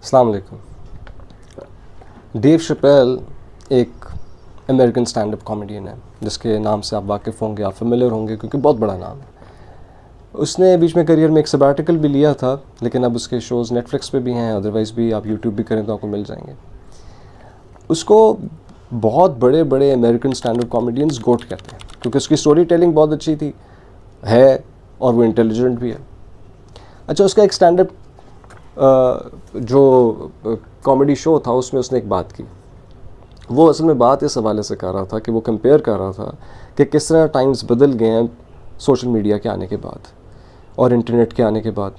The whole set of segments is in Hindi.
अस्सलाम वालेकुम। डेव शपेल एक अमेरिकन स्टैंड अप कॉमेडियन है जिसके नाम से आप वाकिफ़ होंगे, आप फेमिलियर होंगे क्योंकि बहुत बड़ा नाम है। उसने बीच में करियर में एक सबैटिकल भी लिया था, लेकिन अब उसके शोज़ नेटफ्लिक्स पे भी हैं, अदरवाइज़ भी आप यूट्यूब भी करें तो आपको मिल जाएंगे। उसको बहुत बड़े बड़े अमेरिकन स्टैंड अप कॉमेडियंस गोट कहते हैं क्योंकि उसकी स्टोरी टेलिंग बहुत अच्छी थी है और वो इंटेलिजेंट भी है। अच्छा, उसका एक स्टैंड अप जो कॉमेडी शो था उसमें उसने एक बात की। वो असल में बात इस हवाले से कर रहा था कि वो कंपेयर कर रहा था कि किस तरह टाइम्स बदल गए हैं सोशल मीडिया के आने के बाद और इंटरनेट के आने के बाद।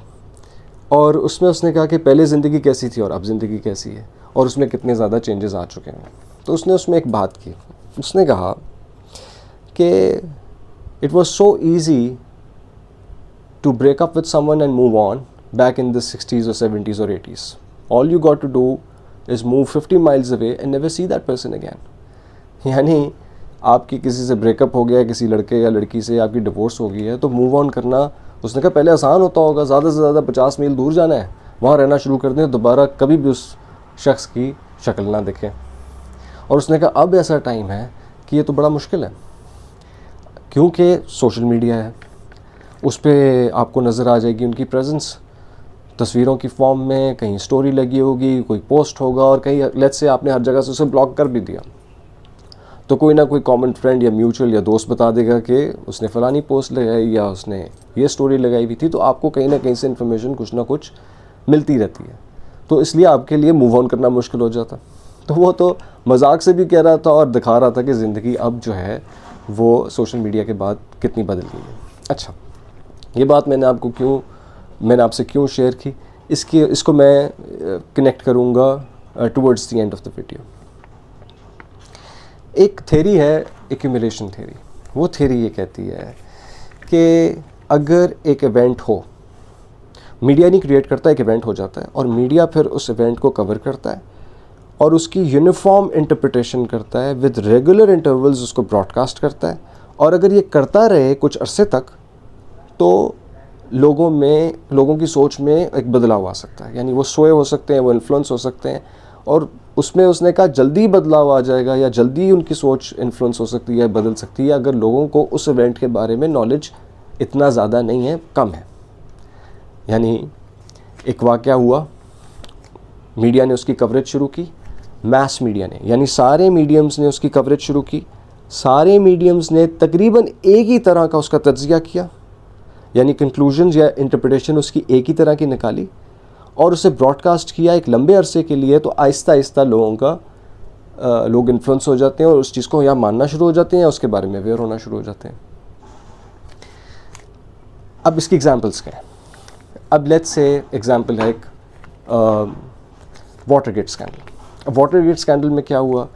और उसमें उसने कहा कि पहले ज़िंदगी कैसी थी और अब ज़िंदगी कैसी है और उसमें कितने ज़्यादा चेंजेस आ चुके हैं। तो उसने उसमें एक बात की। उसने कहा कि it was so easy to break up with someone and move on back in the 60s or 70s or 80s. All you got to do is move 50 miles away and never see that person again. यानी आपकी किसी से ब्रेकअप हो गया, किसी लड़के या लड़की से आपकी डिवोर्स हो गई है, तो मूव ऑन करना उसने कहा पहले आसान होता होगा, ज़्यादा से ज़्यादा 50 मील दूर जाना है, वहाँ रहना शुरू कर दें, दोबारा कभी भी उस शख्स की शक्ल ना दिखे। और उसने कहा अब ऐसा टाइम है कि ये तो बड़ा मुश्किल है क्योंकि सोशल मीडिया है, उस पर आपको नज़र आ जाएगी उनकी प्रेजेंस तस्वीरों की फॉर्म में, कहीं स्टोरी लगी होगी, कोई पोस्ट होगा, और कहीं लेट्स से आपने हर जगह से उसे ब्लॉक कर भी दिया तो कोई ना कोई कॉमन फ्रेंड या म्यूचुअल या दोस्त बता देगा कि उसने फ़लानी पोस्ट लगाई या उसने ये स्टोरी लगाई हुई थी, तो आपको कहीं ना कहीं से इन्फॉर्मेशन कुछ ना कुछ मिलती रहती है। तो इसलिए आपके लिए मूव ऑन करना मुश्किल हो जाता। तो वो तो मजाक से भी कह रहा था और दिखा रहा था कि ज़िंदगी अब जो है वो सोशल मीडिया के बाद कितनी बदल गई है। अच्छा, ये बात मैंने आपसे क्यों शेयर की, इसको मैं कनेक्ट करूँगा towards the end of the video. एक थेरी है एक्यूमुलेशन थेरी। वो थेरी ये कहती है कि अगर एक इवेंट हो, मीडिया नहीं क्रिएट करता, एक इवेंट हो जाता है और मीडिया फिर उस इवेंट को कवर करता है और उसकी यूनिफॉर्म इंटरप्रिटेशन करता है, विद रेगुलर इंटरवल्स उसको ब्रॉडकास्ट करता है, और अगर ये करता रहे कुछ अरसे तक तो लोगों की सोच में एक बदलाव आ सकता है। यानी वो सोए हो सकते हैं, वो इन्फ्लुएंस हो सकते हैं, और उसमें उसने कहा जल्दी बदलाव आ जाएगा या जल्दी उनकी सोच इन्फ्लुएंस हो सकती है, बदल सकती है अगर लोगों को उस इवेंट के बारे में नॉलेज इतना ज़्यादा नहीं है, कम है। यानी एक वाक़या हुआ, मीडिया ने उसकी कवरेज शुरू की, मैस मीडिया ने, यानी सारे मीडियम्स ने उसकी कवरेज शुरू की, सारे मीडियम्स ने तकरीबन एक ही तरह का उसका तज्ज़िया किया, यानी कंक्लूजन्स या इंटरप्रिटेशन उसकी एक ही तरह की निकाली और उसे ब्रॉडकास्ट किया एक लंबे अरसे के लिए। तो आहिस्ता आहिस्ता लोग इन्फ्लुएंस हो जाते हैं और उस चीज़ को या मानना शुरू हो जाते हैं या उसके बारे में अवेयर होना शुरू हो जाते हैं। अब इसकी एग्जांपल्स क्या हैं? अब लेट्स से एग्जांपल है एक वाटरगेट स्कैंडल। वाटरगेट स्कैंडल में क्या हुआ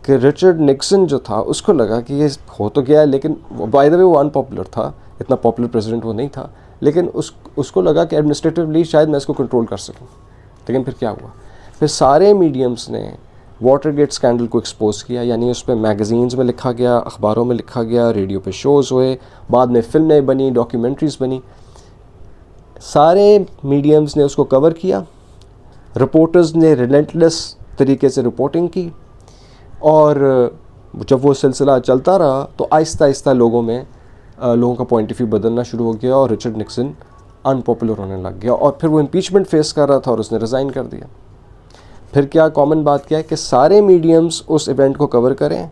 कि रिचर्ड निक्सन जो था उसको लगा कि ये हो तो गया है, लेकिन बाय द वे वो अनपॉपुलर था, इतना पॉपुलर प्रेसिडेंट वो नहीं था, लेकिन उसको लगा कि एडमिनिस्ट्रेटिवली शायद मैं इसको कंट्रोल कर सकूं। लेकिन फिर क्या हुआ, फिर सारे मीडियम्स ने वाटरगेट स्कैंडल को एक्सपोज किया, यानी उस पर मैगज़ीन्स में लिखा गया, अखबारों में लिखा गया, रेडियो पे शोज़ हुए, बाद में फिल्में बनी, डॉक्यूमेंट्रीज़ बनी, सारे मीडियम्स ने उसको कवर किया, रिपोर्टर्स ने रिलेंटलेस तरीके से रिपोर्टिंग की, और जब वो सिलसिला चलता रहा तो आहिस्ता आहिस्ता लोगों का पॉइंट ऑफ व्यू बदलना शुरू हो गया और रिचर्ड निक्सन अनपॉपुलर होने लग गया, और फिर वो इम्पीचमेंट फेस कर रहा था और उसने रिज़ाइन कर दिया। फिर क्या कॉमन बात क्या है कि सारे मीडियम्स उस इवेंट को कवर करें,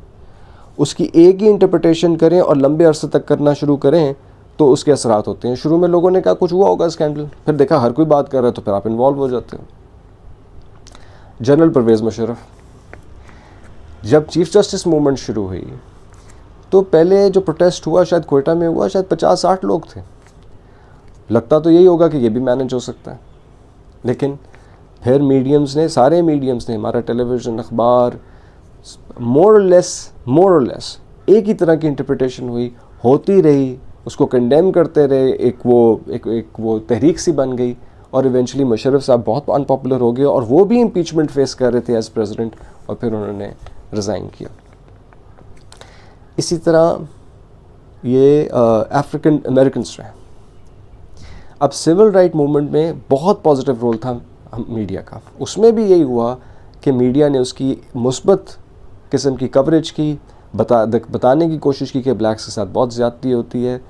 उसकी एक ही इंटरप्रिटेशन करें और लंबे अरसे तक करना शुरू करें, तो उसके असरात होते हैं। शुरू में लोगों ने कहा कुछ हुआ होगा स्कैंडल, फिर देखा हर कोई बात कर रहा है तो फिर आप इन्वॉल्व हो जाते हो। जनरल परवेज़ मुशर्रफ, जब चीफ जस्टिस मूवमेंट शुरू हुई तो पहले जो प्रोटेस्ट हुआ शायद कोयटा में हुआ, शायद 50-60 लोग थे। लगता तो यही होगा कि ये भी मैनेज हो सकता है, लेकिन फिर सारे मीडियम्स ने, हमारा टेलीविज़न, अखबार, मोर और लेस एक ही तरह की इंटरप्रिटेशन होती रही, उसको कंडेम करते रहे, एक वो तहरीक सी बन गई, और इवेंचुअली मुशर्रफ साहब बहुत अनपॉपुलर हो गए और वो भी इम्पीचमेंट फेस कर रहे थे एज प्रेसिडेंट, और फिर उन्होंने रिज़ाइन किया। इसी तरह ये अफ्रीकन अमेरिकन्स रहे। अब सिविल राइट मूवमेंट में बहुत पॉजिटिव रोल था मीडिया का, उसमें भी यही हुआ कि मीडिया ने उसकी मुस्बत किस्म की कवरेज की, बताने की कोशिश की कि ब्लैक्स के साथ बहुत ज़्यादती होती है,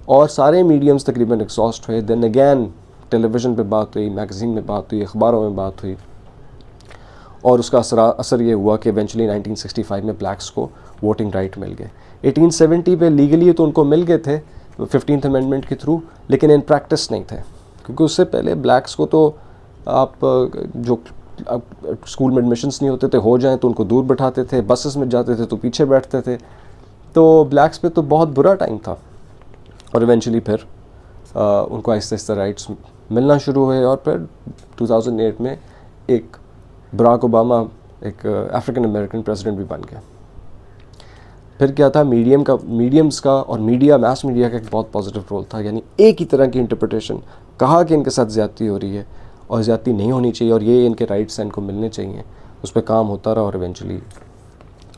और सारे मीडियम्स तकरीबन एग्जॉस्ट हुए। देन अगैन टेलीविज़न पे बात हुई, मैगज़ीन में बात हुई, अखबारों में बात हुई, और उसका असर ये हुआ कि इवेंचुअली 1965 में ब्लैक्स को वोटिंग राइट मिल गए। 1870 पे लीगली तो उनको मिल गए थे 15th अमेंडमेंट के थ्रू, लेकिन इन प्रैक्टिस नहीं थे, क्योंकि उससे पहले ब्लैक्स को तो आप जो स्कूल में एडमिशन्स नहीं होते थे, हो जाएं तो उनको दूर बैठाते थे, बसेस में जाते थे तो पीछे बैठते थे, तो ब्लैक्स पे तो बहुत बुरा टाइम था। और इवेंचुअली फिर उनको आहिस्ता आहिस्ता राइट्स मिलना शुरू हुए, और फिर 2008 में एक बराक ओबामा एक अफ्रीकन अमेरिकन प्रेसिडेंट भी बन गया। फिर क्या था, मीडियम्स का और मैस मीडिया का एक बहुत पॉजिटिव रोल था, यानी एक ही तरह की इंटरप्रिटेशन, कहा कि इनके साथ ज़्यादती हो रही है और ज़्यादती नहीं होनी चाहिए और ये इनके राइट्स हैं, इनको मिलने चाहिए, उस पर काम होता रहा और इवेंचुअली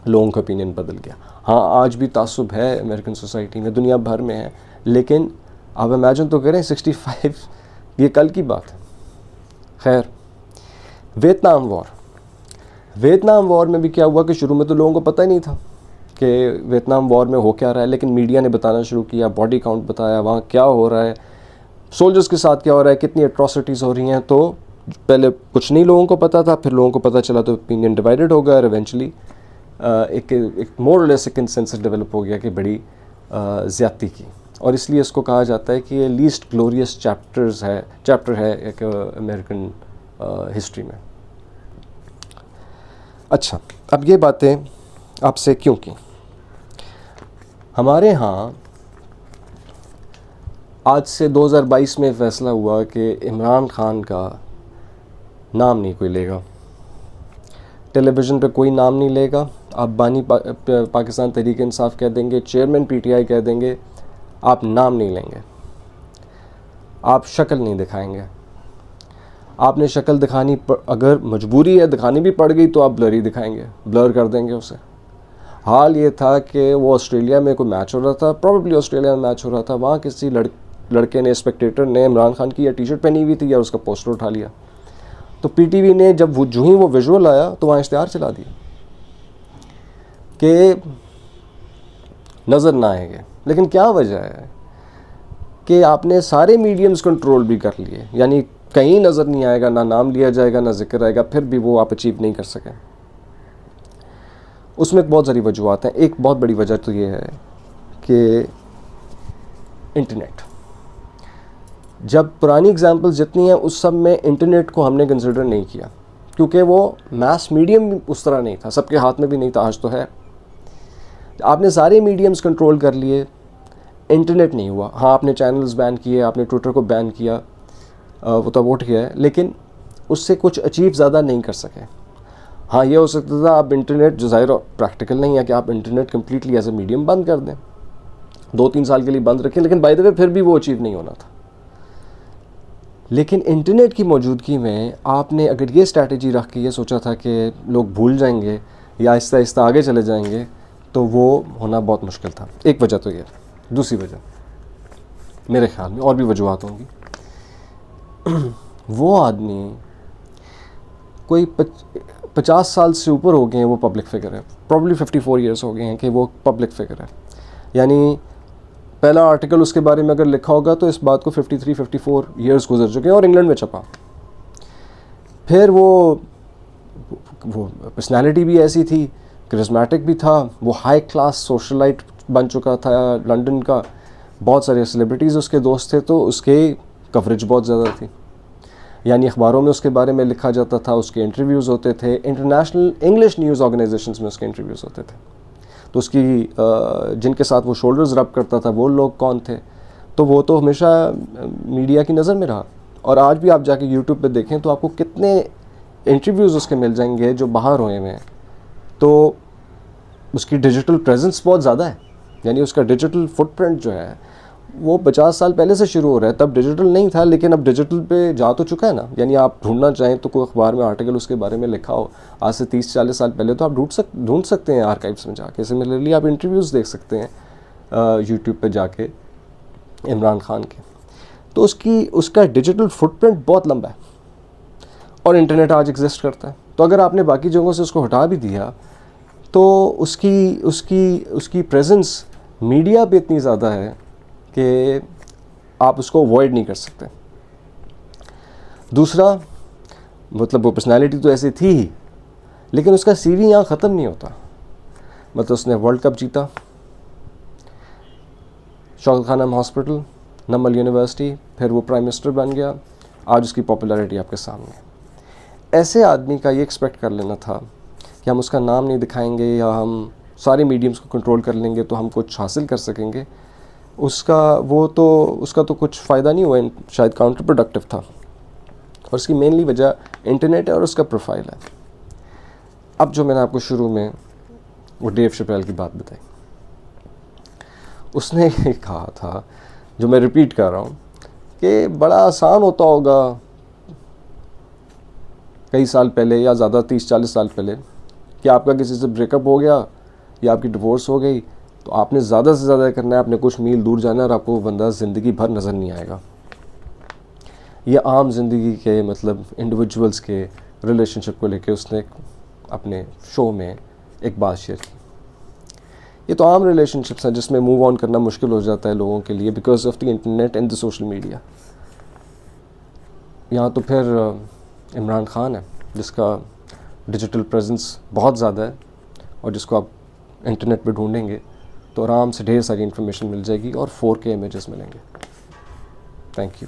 लोगों का ओपिनियन बदल गया। हाँ, आज भी तासुब है अमेरिकन सोसाइटी में, दुनिया भर में है, लेकिन आप इमेजिन तो करें 65 ये कल की बात है। खैर, वियतनाम वॉर में भी क्या हुआ कि शुरू में तो लोगों को पता ही नहीं था कि वियतनाम वॉर में हो क्या रहा है, लेकिन मीडिया ने बताना शुरू किया, बॉडी काउंट बताया, वहाँ क्या हो रहा है, सोल्जर्स के साथ क्या हो रहा है, कितनी एट्रॉसिटीज़ हो रही हैं। तो पहले कुछ नहीं लोगों को पता था, फिर लोगों को पता चला तो ओपिनियन डिवाइडेड हो गया, और इवेंचुअली एक मोर लेस एक कंसेंसस डेवलप हो गया कि बड़ी ज़्यादती की, और इसलिए इसको कहा जाता है कि ये लीस्ट ग्लोरियस चैप्टर है एक अमेरिकन हिस्ट्री में। अच्छा, अब ये बातें आपसे क्यों की? हमारे यहाँ आज से 2022 में फ़ैसला हुआ कि इमरान खान का नाम नहीं कोई लेगा, टेलीविज़न पे कोई नाम नहीं लेगा, आप बानी पाकिस्तान तहरीक इंसाफ कह देंगे, चेयरमैन पीटीआई कह देंगे, आप नाम नहीं लेंगे, आप शक्ल नहीं दिखाएंगे। आपने शक्ल दिखानी अगर मजबूरी है दिखानी भी पड़ गई तो आप ब्लर ही दिखाएंगे, ब्लर कर देंगे उसे। हाल ये था कि वो ऑस्ट्रेलिया में कोई मैच हो रहा था, प्रॉबेबली ऑस्ट्रेलिया में मैच हो रहा था, वहाँ किसी लड़के ने, स्पेक्टेटर ने इमरान खान की या टी शर्ट पहनी हुई थी या उसका पोस्टर उठा लिया, तो पीटीवी ने जब जो ही वो विजुअल आया तो वहाँ इश्तिहार चला दिया कि नज़र ना आएंगे। लेकिन क्या वजह है कि आपने सारे मीडियम्स कंट्रोल भी कर लिए, यानी कहीं नज़र नहीं आएगा, ना नाम लिया जाएगा, ना जिक्र आएगा, फिर भी वो आप अचीव नहीं कर सके। उसमें बहुत सारी वजूहत हैं। एक बहुत बड़ी वजह तो ये है कि इंटरनेट, जब पुरानी एग्जाम्पल्स जितनी हैं उस सब में इंटरनेट को हमने कंसिडर नहीं किया, क्योंकि वो मैस मीडियम उस तरह नहीं था, सबके हाथ में भी नहीं था, आज तो है। आपने सारे मीडियम्स कंट्रोल कर लिए, इंटरनेट नहीं हुआ। हाँ, आपने चैनल्स बैन किए, आपने ट्विटर को बैन किया, वो तो उठ गया है, लेकिन उससे कुछ अचीव ज़्यादा नहीं कर सके। हाँ, ये हो सकता था आप इंटरनेट, जो ज़ाहिर प्रैक्टिकल नहीं है कि आप internet completely as a medium बंद कर दें, 2-3 साल के लिए बंद रखें, लेकिन बाय द वे फिर भी वो अचीव नहीं होना था। लेकिन इंटरनेट की मौजूदगी में आपने अगर ये स्ट्रैटेजी रख के ये सोचा था कि लोग भूल जाएंगे या आहिस्ता आहिस्ता आगे चले जाएंगे, तो वो होना बहुत मुश्किल था। एक वजह तो ये। दूसरी वजह मेरे ख्याल में, और भी वजूहत होंगी, वो आदमी कोई 50 साल से ऊपर हो गए हैं, वो पब्लिक फिगर है, प्रॉब्ली 54 ईयर्स हो गए हैं कि वो पब्लिक फिगर है। यानी पहला आर्टिकल उसके बारे में अगर लिखा होगा तो इस बात को 53-54 ईयर्स गुजर चुके हैं, और इंग्लैंड में छपा। फिर वो पर्सनैलिटी भी ऐसी थी, करिस्मेटिक भी था, वो हाई क्लास सोशलाइट बन चुका था लंदन का, बहुत सारे सेलिब्रिटीज़ उसके दोस्त थे, तो उसके कवरेज बहुत ज़्यादा थी, यानी अखबारों में उसके बारे में लिखा जाता था, उसके इंटरव्यूज़ होते थे, इंटरनेशनल इंग्लिश न्यूज़ ऑर्गेनाइजेशंस में उसके इंटरव्यूज़ होते थे। तो उसकी जिनके साथ वो शोल्डर्स रब करता था वो लोग कौन थे, तो वो तो हमेशा मीडिया की नज़र में रहा। और आज भी आप जाके यूट्यूब पे देखें तो आपको कितने इंटरव्यूज़ उसके मिल जाएंगे जो बाहर हुए हैं। तो उसकी डिजिटल प्रेजेंस बहुत ज़्यादा है, यानी उसका डिजिटल फुटप्रिंट जो है वो 50 साल पहले से शुरू हो रहा है। तब डिजिटल नहीं था, लेकिन अब डिजिटल पे जा तो चुका है ना। यानी आप ढूंढना चाहें तो कोई अखबार में आर्टिकल उसके बारे में लिखा हो आज से 30-40 साल पहले, तो आप ढूंढ सकते हैं आर्काइव्स में जाके। सिमिलरली आप इंटरव्यूज़ देख सकते हैं यूट्यूब पे जाके इमरान खान के। तो उसका डिजिटल फुटप्रिंट बहुत लंबा है, और इंटरनेट आज एग्जिस्ट करता है। तो अगर आपने बाकी जगहों से उसको हटा भी दिया तो उसकी उसकी उसकी प्रेजेंस मीडिया पे इतनी ज़्यादा है कि आप उसको अवॉइड नहीं कर सकते। दूसरा, मतलब वो पर्सनैलिटी तो ऐसी थी ही, लेकिन उसका सीवी यहाँ ख़त्म नहीं होता। मतलब उसने वर्ल्ड कप जीता, शौकत खानम हॉस्पिटल, नमल यूनिवर्सिटी, फिर वो प्राइम मिनिस्टर बन गया, आज उसकी पॉपुलैरिटी आपके सामने है। ऐसे आदमी का ये एक्सपेक्ट कर लेना था कि हम उसका नाम नहीं दिखाएंगे या हम सारे मीडियम्स को कंट्रोल कर लेंगे तो हम कुछ हासिल कर सकेंगे, उसका तो कुछ फ़ायदा नहीं हुआ, शायद काउंटर प्रोडक्टिव था। और उसकी मेनली वजह इंटरनेट है और उसका प्रोफाइल है। अब जो मैंने आपको शुरू में वो डेव शपेल की बात बताई, उसने ये कहा था, जो मैं रिपीट कर रहा हूँ, कि बड़ा आसान होता होगा कई साल पहले या ज़्यादा 30-40 साल पहले कि आपका किसी से ब्रेकअप हो गया या आपकी डिवोर्स हो गई तो आपने ज़्यादा से ज़्यादा करना है, आपने कुछ मील दूर जाना है और आपको वो बंदा ज़िंदगी भर नज़र नहीं आएगा। ये आम ज़िंदगी के मतलब इंडिविजुअल्स के रिलेशनशिप को लेके उसने अपने शो में एक बात शेयर की। ये तो आम रिलेशनशिप्स हैं जिसमें मूव ऑन करना मुश्किल हो जाता है लोगों के लिए because of the internet and the social media. यहाँ तो फिर इमरान खान है जिसका डिजिटल प्रेजेंस बहुत ज़्यादा है और जिसको आप इंटरनेट पे ढूंढेंगे तो आराम से ढेर सारी इन्फॉर्मेशन मिल जाएगी और 4K इमेजेस मिलेंगे। Thank you.